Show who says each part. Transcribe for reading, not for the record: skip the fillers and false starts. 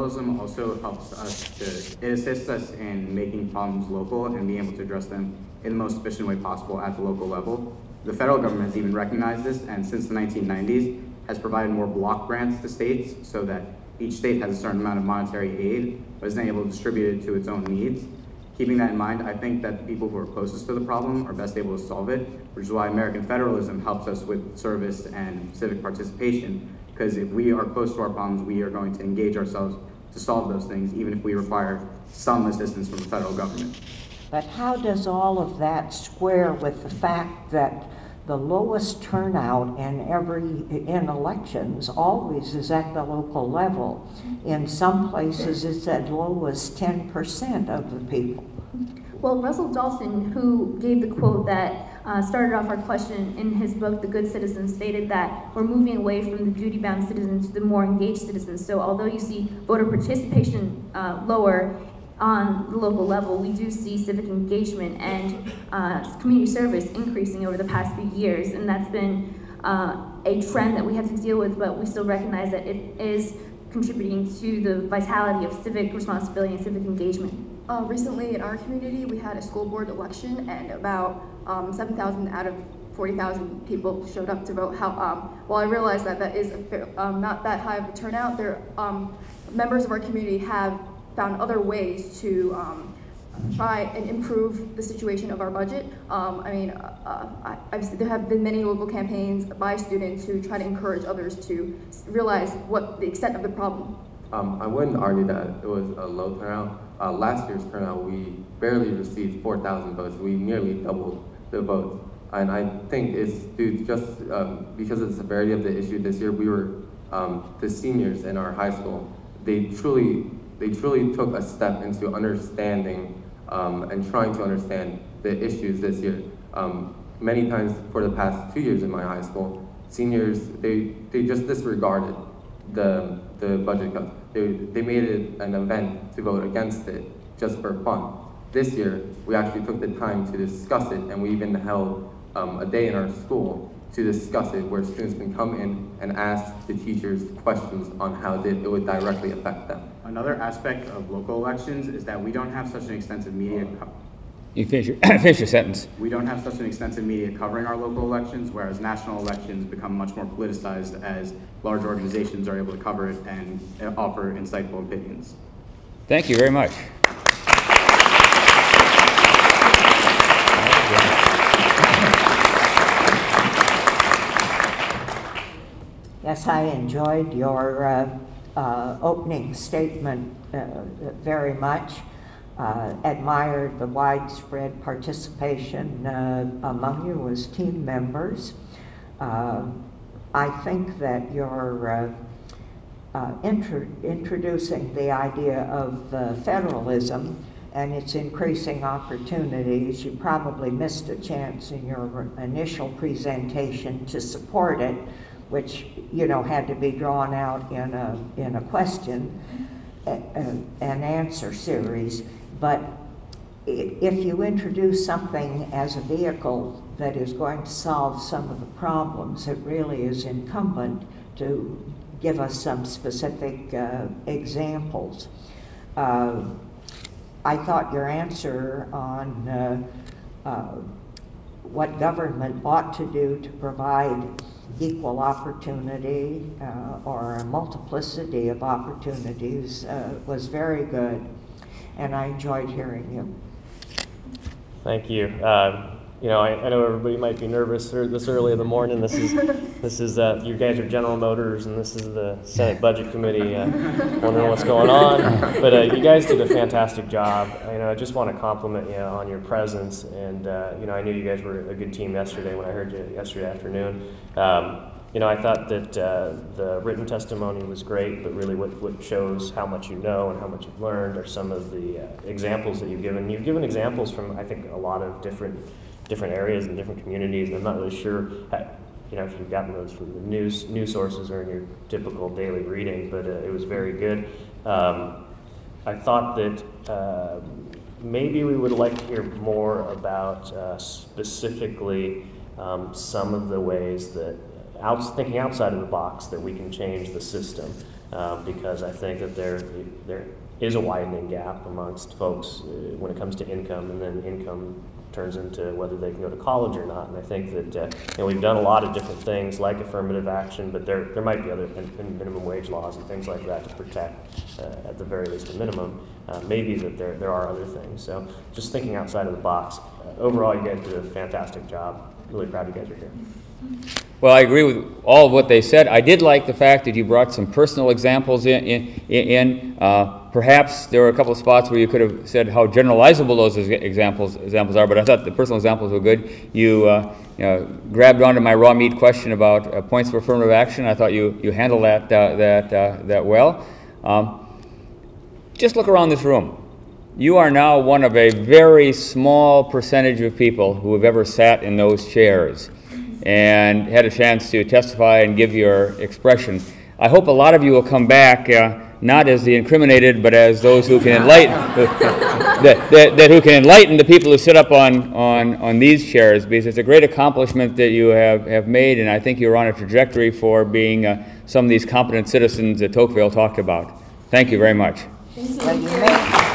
Speaker 1: federalism also helps us it assists us in making problems local and being able to address them in the most efficient way possible at the local level. The federal government has even recognized this, and since the 1990s has provided more block grants to states so that each state has a certain amount of monetary aid, but is then able to distribute it to its own needs. Keeping that in mind, I think that the people who are closest to the problem are best able to solve it, which is why American federalism helps us with service and civic participation, because if we are close to our problems, we are going to engage ourselves to solve those things, even if we require some assistance from the federal government.
Speaker 2: But how does all of that square with the fact that the lowest turnout in elections always is at the local level? In some places it's as low as 10% of the people.
Speaker 3: Well, Russell Dalton, who gave the quote that started off our question in his book, The Good Citizen, stated that we're moving away from the duty-bound citizen to the more engaged citizen. So although you see voter participation lower on the local level, we do see civic engagement and community service increasing over the past few years, and that's been a trend that we have to deal with, but we still recognize that it is contributing to the vitality of civic responsibility and civic engagement.
Speaker 4: Recently in our community, we had a school board election, and about 7,000 out of 40,000 people showed up to vote. While I realize that that is not that high of a turnout, members of our community have found other ways to try and improve the situation of our budget. There have been many local campaigns by students who try to encourage others to realize what the extent of the problem.
Speaker 5: I wouldn't argue that it was a low turnout. Last year's turnout, we barely received 4,000 votes. We nearly doubled the votes. And I think it's due just because of the severity of the issue this year. We were, the seniors in our high school, they truly took a step into understanding and trying to understand the issues this year. Many times for the past 2 years in my high school, seniors, they just disregarded the budget cuts. They made it an event to vote against it just for fun. This year, we actually took the time to discuss it, and we even held a day in our school to discuss it, where students can come in and ask the teachers questions on how it would directly affect them.
Speaker 1: Another aspect of local elections is that we don't have such an extensive media
Speaker 6: You finish your sentence.
Speaker 1: We don't have such an extensive media covering our local elections, whereas national elections become much more politicized as large organizations are able to cover it and offer insightful opinions.
Speaker 6: Thank you very much.
Speaker 2: Yes, I enjoyed your opening statement very much. Admired the widespread participation among you as team members. I think that you're introducing the idea of federalism and its increasing opportunities. You probably missed a chance in your initial presentation to support it, which had to be drawn out in a question and answer series. But if you introduce something as a vehicle that is going to solve some of the problems, it really is incumbent to give us some specific examples. I thought your answer on what government ought to do to provide equal opportunity or a multiplicity of opportunities was very good, and I enjoyed hearing you.
Speaker 7: Thank you. I know everybody might be nervous this early in the morning. This is you guys are General Motors, and this is the Senate Budget Committee. Wondering what's going on, but you guys did a fantastic job. I just want to compliment you on your presence, and I knew you guys were a good team yesterday when I heard you yesterday afternoon. I thought that the written testimony was great, but really what shows how much you know and how much you've learned are some of the examples that you've given. You've given examples from, I think, a lot of different areas and different communities, and I'm not really sure if you've gotten those from the news sources or in your typical daily reading, but it was very good. I thought that maybe we would like to hear more about specifically some of the ways that thinking outside of the box that we can change the system. because I think that there is a widening gap amongst folks when it comes to income, and then income turns into whether they can go to college or not. And I think that we've done a lot of different things like affirmative action, but there might be other minimum wage laws and things like that to protect, at the very least, a minimum. Maybe that there are other things. So just thinking outside of the box. Overall, you guys did a fantastic job. Really proud you guys are here.
Speaker 6: Well, I agree with all of what they said. I did like the fact that you brought some personal examples in. Perhaps there were a couple of spots where you could have said how generalizable those examples are, but I thought the personal examples were good. You grabbed onto my raw meat question about points for affirmative action. I thought you handled that well. Just look around this room. You are now one of a very small percentage of people who have ever sat in those chairs and had a chance to testify and give your expression. I hope a lot of you will come back, not as the incriminated, but as those who can enlighten, who can enlighten the people who sit up on these chairs, because it's a great accomplishment that you have made, and I think you're on a trajectory for being some of these competent citizens that Tocqueville talked about. Thank you very much.
Speaker 3: Thank you.